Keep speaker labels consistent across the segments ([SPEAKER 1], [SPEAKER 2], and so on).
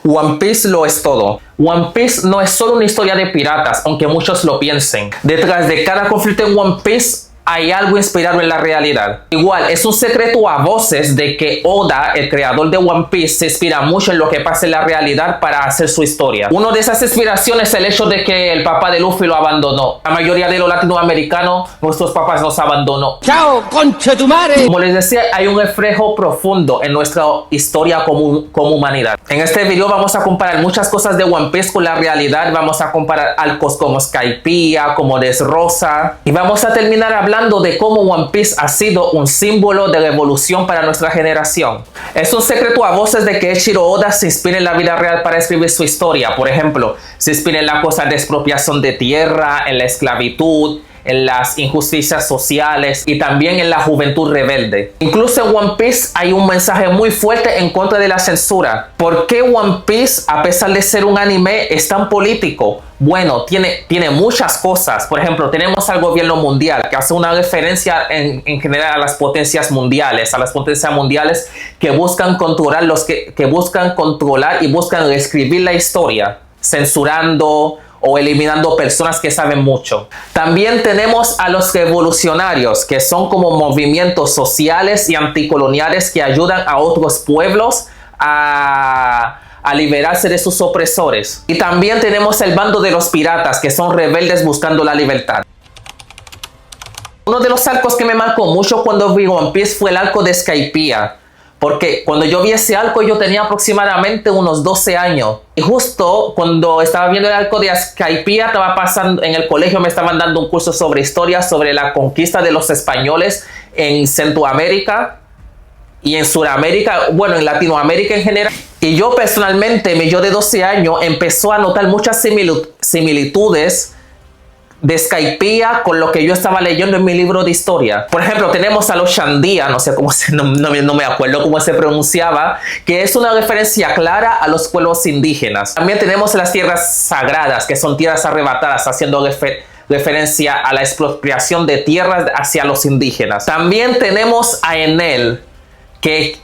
[SPEAKER 1] One Piece lo es todo. One Piece no es solo una historia de piratas, aunque muchos lo piensen. Detrás de cada conflicto en One Piece hay algo inspirado en la realidad. Igual, es un secreto a voces de que Oda, el creador de One Piece, se inspira mucho en lo que pasa en la realidad para hacer su historia. Una de esas inspiraciones es el hecho de que el papá de Luffy lo abandonó. La mayoría de los latinoamericanos, nuestros papás nos abandonó.
[SPEAKER 2] ¡Chao, concha tu madre!
[SPEAKER 1] Como les decía, hay un reflejo profundo en nuestra historia como humanidad. En este video vamos a comparar muchas cosas de One Piece con la realidad. Vamos a comparar arcos como Skypiea, como Dressrosa. Y vamos a terminar hablando de cómo One Piece ha sido un símbolo de revolución para nuestra generación. Es un secreto a voces de que Eiichiro Oda se inspira en la vida real para escribir su historia. Por ejemplo, se inspira en la cosa de expropiación de tierra, en la esclavitud, en las injusticias sociales y también en la juventud rebelde. Incluso en One Piece hay un mensaje muy fuerte en contra de la censura. ¿Por qué One Piece, a pesar de ser un anime, es tan político? Bueno, tiene muchas cosas. Por ejemplo, tenemos al gobierno mundial, que hace una referencia en general a las potencias mundiales, que buscan controlar que buscan controlar y buscan reescribir la historia, censurando o eliminando personas que saben mucho. También tenemos a los revolucionarios, que son como movimientos sociales y anticoloniales que ayudan a otros pueblos a liberarse de sus opresores. Y también tenemos el bando de los piratas, que son rebeldes buscando la libertad. Uno de los arcos que me marcó mucho cuando vi One Piece fue el arco de Skypiea. Porque cuando yo vi ese arco yo tenía aproximadamente unos 12 años. Y justo cuando estaba viendo el arco de Skypiea, estaba pasando en el colegio, me estaban dando un curso sobre historia, sobre la conquista de los españoles en Centroamérica y en Sudamérica, bueno, en Latinoamérica en general. Y yo personalmente, mi yo de 12 años, empezó a notar muchas similitudes de Skypiea con lo que yo estaba leyendo en mi libro de historia. Por ejemplo, tenemos a los Shandia, no sé cómo no me acuerdo cómo se pronunciaba, que es una referencia clara a los pueblos indígenas. También tenemos las tierras sagradas, que son tierras arrebatadas, haciendo referencia a la expropiación de tierras hacia los indígenas. También tenemos a Enel, que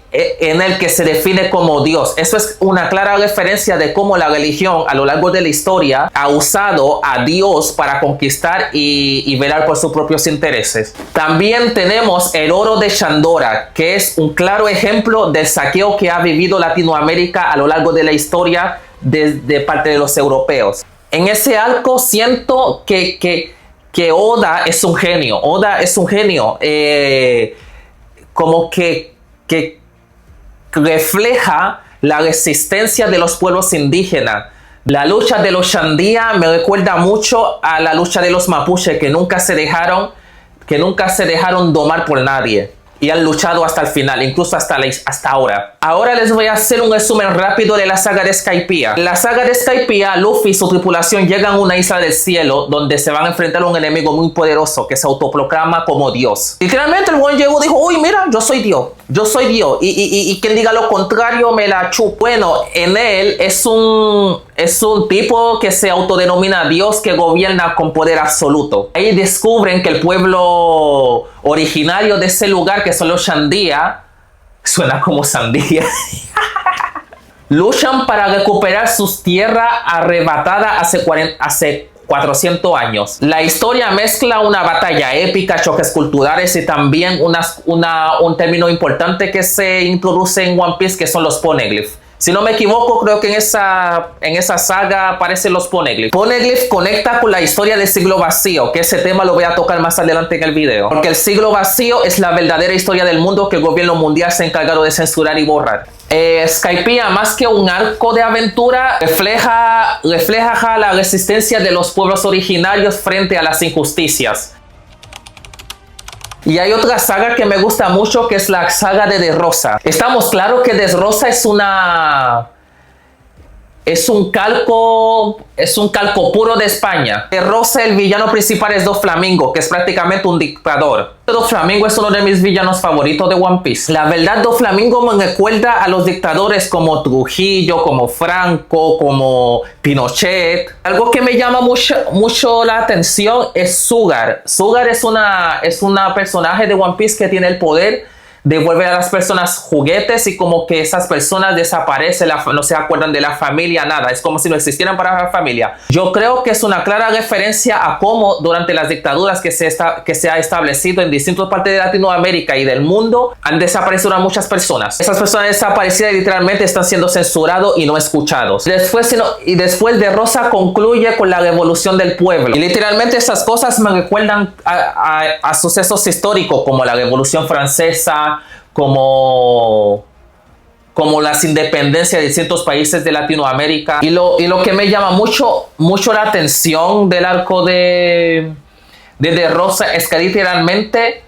[SPEAKER 1] se define como Dios. Eso es una clara referencia de cómo la religión a lo largo de la historia ha usado a Dios para conquistar y velar por sus propios intereses. También tenemos el oro de Shandora, que es un claro ejemplo del saqueo que ha vivido Latinoamérica a lo largo de la historia de parte de los europeos. En ese arco siento que Oda es un genio. Oda es un genio. Como que refleja la resistencia de los pueblos indígenas. La lucha de los Shandia me recuerda mucho a la lucha de los Mapuche, que nunca se dejaron domar por nadie y han luchado hasta el final, incluso hasta ahora. Ahora les voy a hacer un resumen rápido de la saga de Skypiea. En la saga de Skypiea, Luffy y su tripulación llegan a una isla del cielo donde se van a enfrentar a un enemigo muy poderoso que se autoproclama como Dios. Literalmente el buen llegó y dijo: uy, mira, yo soy Dios, y quien diga lo contrario me la chupa. Bueno, en él es un tipo que se autodenomina Dios, que gobierna con poder absoluto. Ahí descubren que el pueblo originario de ese lugar, que son los Shandia, suena como sandía, luchan para recuperar sus tierras arrebatadas hace 400 años. La historia mezcla una batalla épica, choques culturales y también un término importante que se introduce en One Piece, que son los poneglyphs. Si no me equivoco, creo que en esa saga aparecen los poneglyphs. Poneglyph conecta con la historia del siglo vacío, que ese tema lo voy a tocar más adelante en el video. Porque el siglo vacío es la verdadera historia del mundo que el gobierno mundial se ha encargado de censurar y borrar. Skypiea, más que un arco de aventura, refleja la resistencia de los pueblos originarios frente a las injusticias. Y hay otra saga que me gusta mucho, que es la saga de Dressrosa. Estamos claros que Dressrosa es un calco puro de España. Dressrosa, el villano principal, es Doflamingo, que es prácticamente un dictador. Doflamingo es uno de mis villanos favoritos de One Piece. La verdad, Doflamingo me recuerda a los dictadores como Trujillo, como Franco, como Pinochet. Algo que me llama mucho la atención es Sugar. Sugar es una personaje de One Piece que tiene el poder devuelve a las personas juguetes y como que esas personas desaparecen, no se acuerdan de la familia, nada. Es como si no existieran para la familia. Yo creo que es una clara referencia a cómo durante las dictaduras que se ha establecido en distintas partes de Latinoamérica y del mundo han desaparecido a muchas personas. Esas personas desaparecidas literalmente están siendo censurados y no escuchados. Después de Rosa concluye con la revolución del pueblo. Y literalmente esas cosas me recuerdan a sucesos históricos como la Revolución Francesa, como las independencias de distintos países de Latinoamérica. Y lo que me llama mucho la atención del arco de Rosa es que literalmente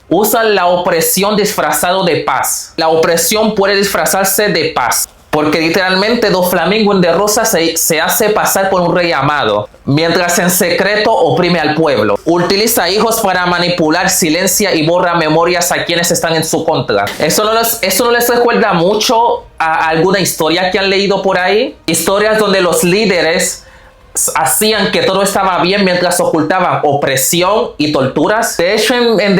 [SPEAKER 1] usan la opresión disfrazado de paz. La opresión puede disfrazarse de paz. Porque literalmente Doflamingo en De Rosa se hace pasar por un rey amado, mientras en secreto oprime al pueblo. Utiliza hijos para manipular, silencia y borra memorias a quienes están en su contra. ¿Eso no les recuerda mucho a alguna historia que han leído por ahí? Historias donde los líderes hacían que todo estaba bien mientras ocultaban opresión y torturas. De hecho, en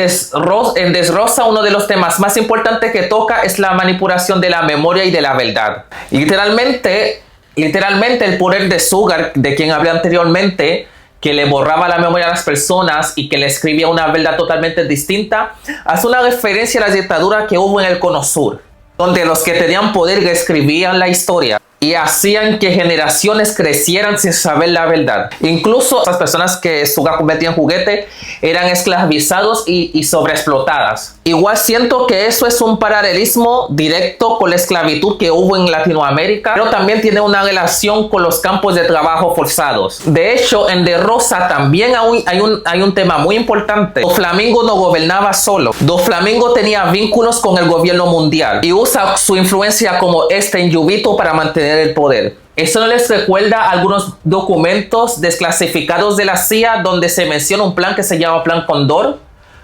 [SPEAKER 1] Desrosa uno de los temas más importantes que toca es la manipulación de la memoria y de la verdad. Y literalmente el poder de Sugar, de quien hablé anteriormente, que le borraba la memoria a las personas y que le escribía una verdad totalmente distinta, hace una referencia a la dictadura que hubo en el Cono Sur, donde los que tenían poder reescribían la historia y hacían que generaciones crecieran sin saber la verdad. Incluso las personas que Sugar convertía en juguete eran esclavizados y sobreexplotadas. Igual siento que eso es un paralelismo directo con la esclavitud que hubo en Latinoamérica, pero también tiene una relación con los campos de trabajo forzados. De hecho, en De Rosa también hay un tema muy importante. Doflamingo no gobernaba solo. Doflamingo tenía vínculos con el gobierno mundial y usa su influencia como Yubito para mantener el poder. ¿Eso no les recuerda algunos documentos desclasificados de la CIA donde se menciona un plan que se llama Plan Cóndor,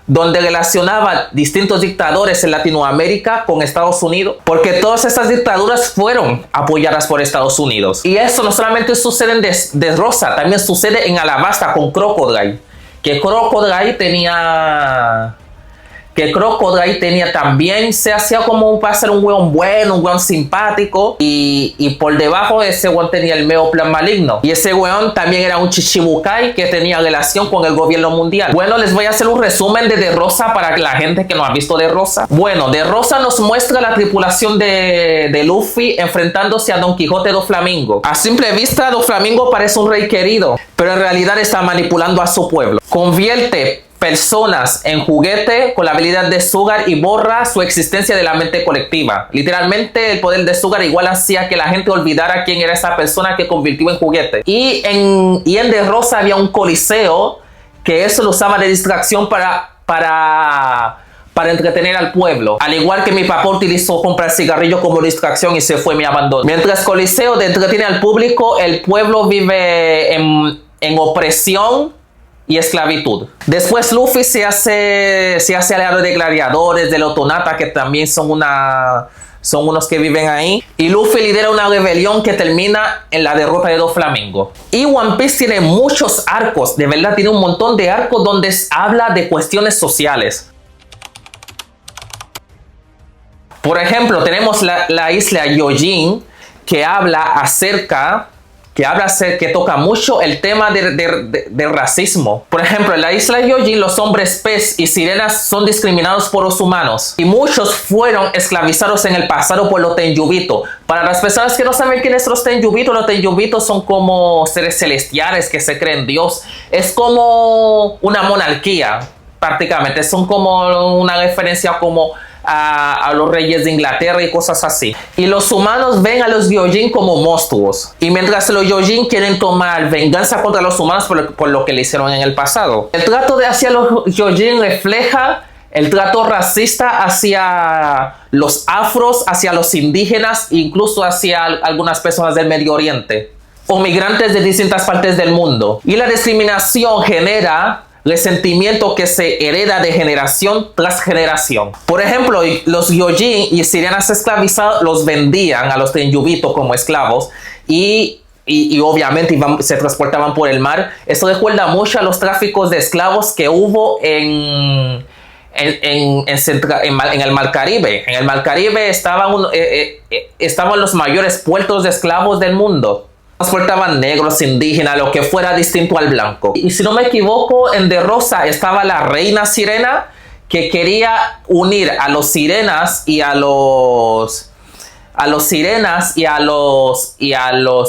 [SPEAKER 1] donde relacionaba distintos dictadores en Latinoamérica con Estados Unidos? Porque todas estas dictaduras fueron apoyadas por Estados Unidos. Y eso no solamente sucede en De Rosa, también sucede en Alabasta con Crocodile. Que Crocodile también se hacía como para ser un weón bueno, un weón simpático, y por debajo de ese weón tenía el medio plan maligno, y ese weón también era un chichibukai que tenía relación con el gobierno mundial. Bueno, les voy a hacer un resumen de De Rosa para la gente que no ha visto De Rosa. Bueno, De Rosa nos muestra la tripulación de Luffy enfrentándose a Don Quijote Doflamingo. A simple vista Doflamingo parece un rey querido, pero en realidad está manipulando a su pueblo. Convierte personas en juguete con la habilidad de Sugar y borra su existencia de la mente colectiva. Literalmente el poder de Sugar igual hacía que la gente olvidara quién era esa persona que convirtió en juguete. Y en De Rosa había un coliseo que eso lo usaba de distracción para entretener al pueblo. Al igual que mi papá utilizó comprar cigarrillos como distracción y se fue y me abandonó. Mientras Coliseo entretiene al público, el pueblo vive en opresión y esclavitud. Después Luffy se hace aliado de gladiadores, de Lotonata, que también son unos que viven ahí. Y Luffy lidera una rebelión que termina en la derrota de Doflamingo. Y One Piece tiene muchos arcos, de verdad tiene un montón de arcos donde habla de cuestiones sociales. Por ejemplo, tenemos la isla Yojin, que toca mucho el tema del racismo. Por ejemplo, en la isla Yojin los hombres pez y sirenas son discriminados por los humanos y muchos fueron esclavizados en el pasado por los Tenryubito. Para las personas que no saben quiénes son los Tenryubito son como seres celestiales que se creen Dios. Es como una monarquía prácticamente, son como una referencia como a los reyes de Inglaterra y cosas así. Y los humanos ven a los Gyojin como monstruos. Y mientras los Gyojin quieren tomar venganza contra los humanos por lo que le hicieron en el pasado. El trato hacia los Gyojin refleja el trato racista hacia los afros, hacia los indígenas, incluso hacia algunas personas del Medio Oriente o migrantes de distintas partes del mundo. Y la discriminación genera resentimiento que se hereda de generación tras generación. Por ejemplo, los Gyojin y sirenas esclavizados los vendían a los Tenryubito como esclavos y obviamente se transportaban por el mar. Esto recuerda mucho a los tráficos de esclavos que hubo en en el Mar Caribe. En el Mar Caribe estaban los mayores puertos de esclavos del mundo. Transportaban negros, indígenas, lo que fuera distinto al blanco. Y si no me equivoco, en De Rosa estaba la reina sirena que quería unir a los sirenas y a los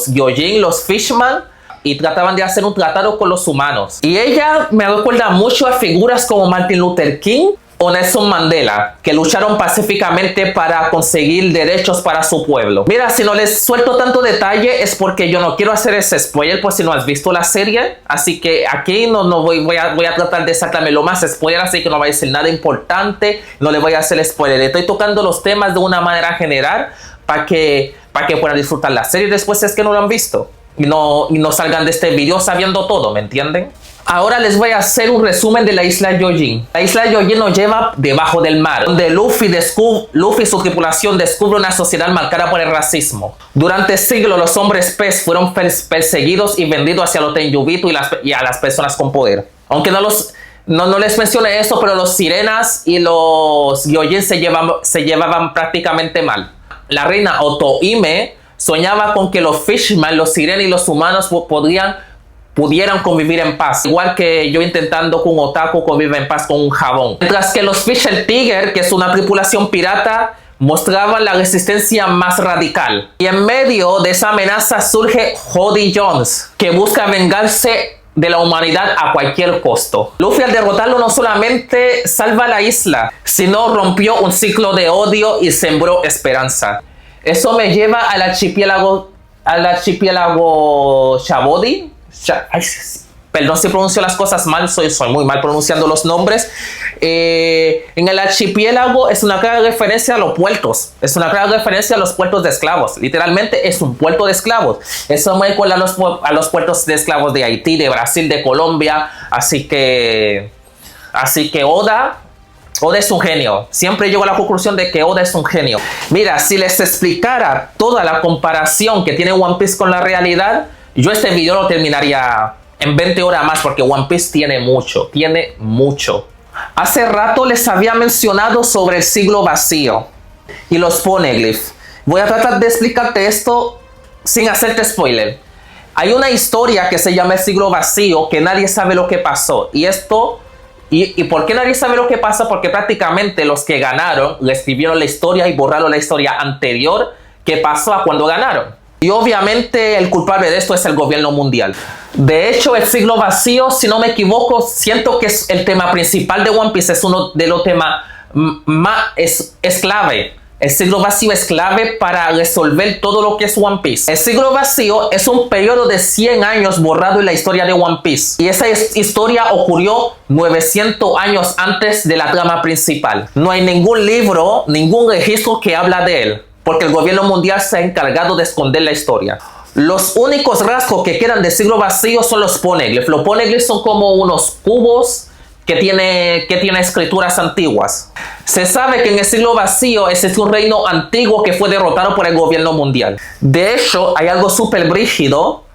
[SPEAKER 1] Gyojin, los Fishman, y trataban de hacer un tratado con los humanos. Y ella me recuerda mucho a figuras como Martin Luther King o Nelson Mandela, que lucharon pacíficamente para conseguir derechos para su pueblo. Mira, si no les suelto tanto detalle es porque yo no quiero hacer ese spoiler por si no has visto la serie. Así que aquí no voy a tratar de sacarme lo más spoiler, así que no voy a decir nada importante, no le voy a hacer spoiler. Estoy tocando los temas de una manera general para que puedan disfrutar la serie después si es que no lo han visto. Y no salgan de este video sabiendo todo, ¿me entienden? Ahora les voy a hacer un resumen de la isla Gyojin. La isla Gyojin nos lleva debajo del mar, donde Luffy y su tripulación descubre una sociedad marcada por el racismo. Durante siglos los hombres pez fueron perseguidos y vendidos hacia los Tenryubito y a las personas con poder. Aunque no les mencioné eso, pero los sirenas y los Gyojin se llevaban prácticamente mal. La reina Otohime soñaba con que los Fishman, los sirenas y los humanos pudieran convivir en paz, igual que yo intentando que un otaku conviva en paz con un jabón. Mientras que los Fisher Tiger, que es una tripulación pirata, mostraban la resistencia más radical. Y en medio de esa amenaza surge Jody Jones, que busca vengarse de la humanidad a cualquier costo. Luffy, al derrotarlo, no solamente salva la isla, sino rompió un ciclo de odio y sembró esperanza. Eso me lleva al archipiélago Shabodi. Perdón si pronuncio las cosas mal, soy muy mal pronunciando los nombres. En el archipiélago es una clara referencia a los puertos. Es una clara referencia a los puertos de esclavos. Literalmente es un puerto de esclavos. Eso me recuerda a los puertos de esclavos de Haití, de Brasil, de Colombia. Así que Oda es un genio. Siempre llego a la conclusión de que Oda es un genio. Mira, si les explicara toda la comparación que tiene One Piece con la realidad, yo este video lo terminaría en 20 horas más, porque One Piece tiene mucho. Hace rato les había mencionado sobre el siglo vacío y los poneglyphs. Voy a tratar de explicarte esto sin hacerte spoiler. Hay una historia que se llama el siglo vacío que nadie sabe lo que pasó. ¿Y por qué nadie sabe lo que pasa? Porque prácticamente los que ganaron le escribieron la historia y borraron la historia anterior que pasó a cuando ganaron. Y obviamente el culpable de esto es el gobierno mundial. De hecho, el siglo vacío, si no me equivoco, siento que es el tema principal de One Piece. Es uno de los temas es clave. El siglo vacío es clave para resolver todo lo que es One Piece. El siglo vacío es un periodo de 100 años borrado en la historia de One Piece. Y esa historia ocurrió 900 años antes de la trama principal. No hay ningún libro, ningún registro que habla de él, porque el gobierno mundial se ha encargado de esconder la historia. Los únicos rasgos que quedan del siglo vacío son los poneglyphs. Los poneglyphs son como unos cubos que tiene escrituras antiguas. Se sabe que en el siglo vacío existe un reino antiguo que fue derrotado por el gobierno mundial. De hecho, hay algo súper brígido,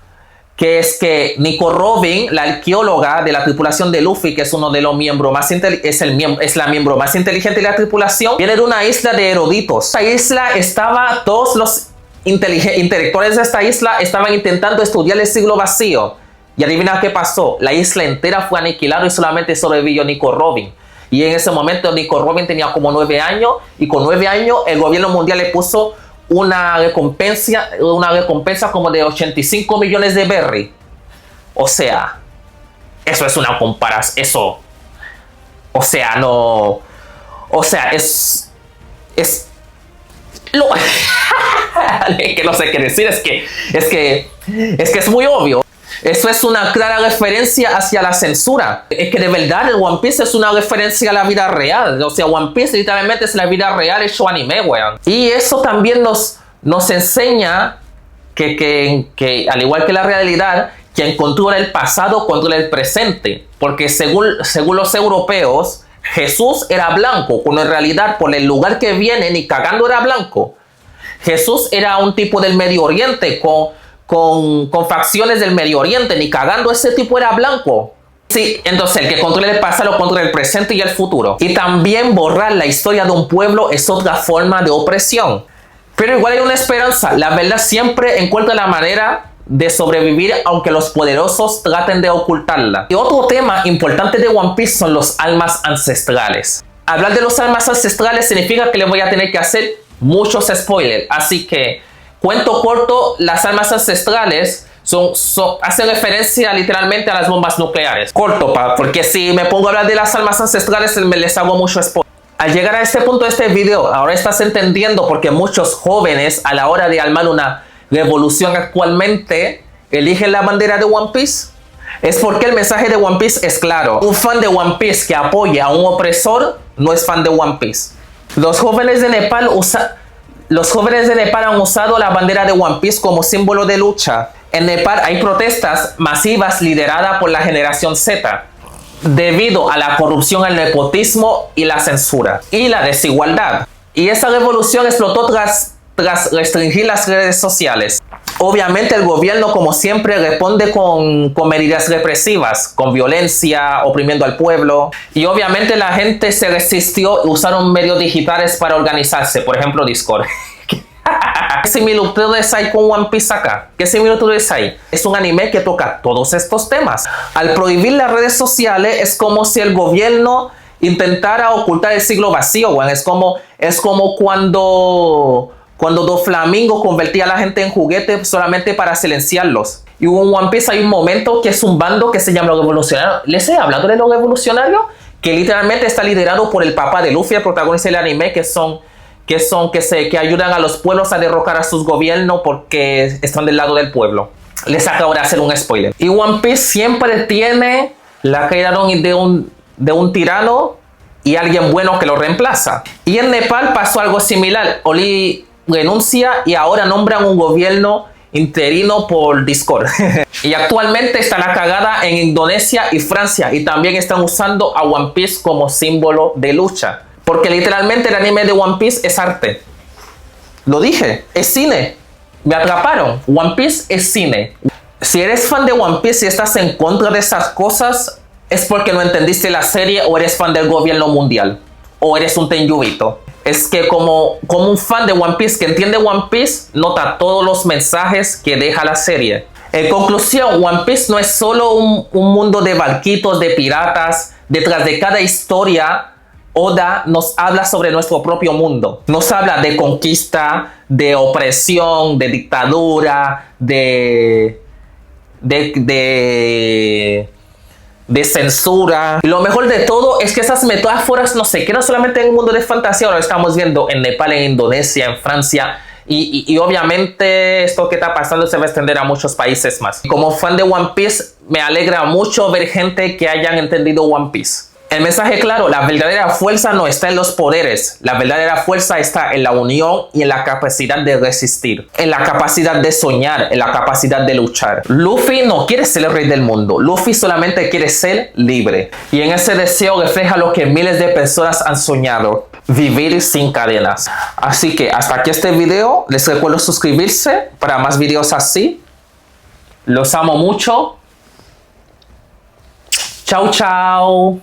[SPEAKER 1] que es que Nico Robin, la arqueóloga de la tripulación de Luffy, que es uno de los miembros más es la miembro más inteligente de la tripulación, viene de una isla de eruditos. Esta isla todos los intelectuales de esta isla estaban intentando estudiar el siglo vacío. Y adivina qué pasó. La isla entera fue aniquilada y solamente sobrevivió Nico Robin. Y en ese momento Nico Robin tenía como 9 años. Y con 9 años el gobierno mundial le puso una recompensa como de 85 millones de berry. O sea, eso es una comparación. Eso. O sea, no. O sea, es lo que no sé qué decir. Es que es muy obvio. Eso es una clara referencia hacia la censura. Es que de verdad el One Piece es una referencia a la vida real. O sea, One Piece literalmente es la vida real hecho anime, weón. Y eso también nos enseña que al igual que la realidad, quien controla el pasado controla el presente. Porque según los europeos, Jesús era blanco, cuando en realidad por el lugar que viene ni cagando era blanco. Jesús era un tipo del Medio Oriente con facciones del Medio Oriente, ni cagando ese tipo era blanco. Sí, entonces el que controla el pasado controla el presente y el futuro. Y también borrar la historia de un pueblo es otra forma de opresión. Pero igual hay una esperanza. La verdad siempre encuentra la manera de sobrevivir aunque los poderosos traten de ocultarla. Y otro tema importante de One Piece son los almas ancestrales. Hablar de los almas ancestrales significa que les voy a tener que hacer muchos spoilers. Así que, cuento corto, las almas ancestrales hacen referencia literalmente a las bombas nucleares. Corto, porque si me pongo a hablar de las almas ancestrales les hago mucho spoiler. Al llegar a este punto de este video, ahora estás entendiendo por qué muchos jóvenes a la hora de armar una revolución actualmente eligen la bandera de One Piece. Es porque el mensaje de One Piece es claro. Un fan de One Piece que apoya a un opresor no es fan de One Piece. Los jóvenes de Nepal han usado la bandera de One Piece como símbolo de lucha. En Nepal hay protestas masivas lideradas por la generación Z debido a la corrupción, el nepotismo y la censura y la desigualdad. Y esa revolución explotó tras restringir las redes sociales. Obviamente el gobierno, como siempre, responde con medidas represivas, con violencia, oprimiendo al pueblo. Y obviamente la gente se resistió, usaron medios digitales para organizarse, por ejemplo Discord. ¿Qué similitudes hay con One Piece acá? ¿Qué similitudes hay? Es un anime que toca todos estos temas. Al prohibir las redes sociales es como si el gobierno intentara ocultar el siglo vacío, güey. Es como cuando Doflamingo convertía a la gente en juguete solamente para silenciarlos. Y en One Piece hay un momento que es un bando que se llama los revolucionarios. Les he hablado de los revolucionarios, que literalmente está liderado por el papá de Luffy, el protagonista del anime, que ayudan a los pueblos a derrocar a sus gobiernos porque están del lado del pueblo. Les acabo de hacer un spoiler. Y One Piece siempre tiene la caída de un tirano y alguien bueno que lo reemplaza. Y en Nepal pasó algo similar. Oli renuncia y ahora nombran un gobierno interino por Discord. Y actualmente está la cagada en Indonesia y Francia, y también están usando a One Piece como símbolo de lucha, porque literalmente el anime de One Piece es arte. Lo dije, es cine. Me atraparon. One Piece es cine. Si eres fan de One Piece y estás en contra de esas cosas, es porque no entendiste la serie, o eres fan del gobierno mundial, o eres un tenjubito. Es que como un fan de One Piece que entiende One Piece, nota todos los mensajes que deja la serie. En conclusión, One Piece no es solo un mundo de barquitos, de piratas. Detrás de cada historia, Oda nos habla sobre nuestro propio mundo. Nos habla de conquista, de opresión, de dictadura, de censura. Y lo mejor de todo es que esas metáforas no se quedan solamente en un mundo de fantasía. Ahora estamos viendo en Nepal, en Indonesia, en Francia. Y obviamente esto que está pasando se va a extender a muchos países más. Como fan de One Piece, me alegra mucho ver gente que hayan entendido One Piece. El mensaje claro: la verdadera fuerza no está en los poderes. La verdadera fuerza está en la unión y en la capacidad de resistir, en la capacidad de soñar, en la capacidad de luchar. Luffy no quiere ser el rey del mundo. Luffy solamente quiere ser libre. Y en ese deseo refleja lo que miles de personas han soñado: vivir sin cadenas. Así que hasta aquí este video. Les recuerdo suscribirse para más videos así. Los amo mucho. Chao, chao.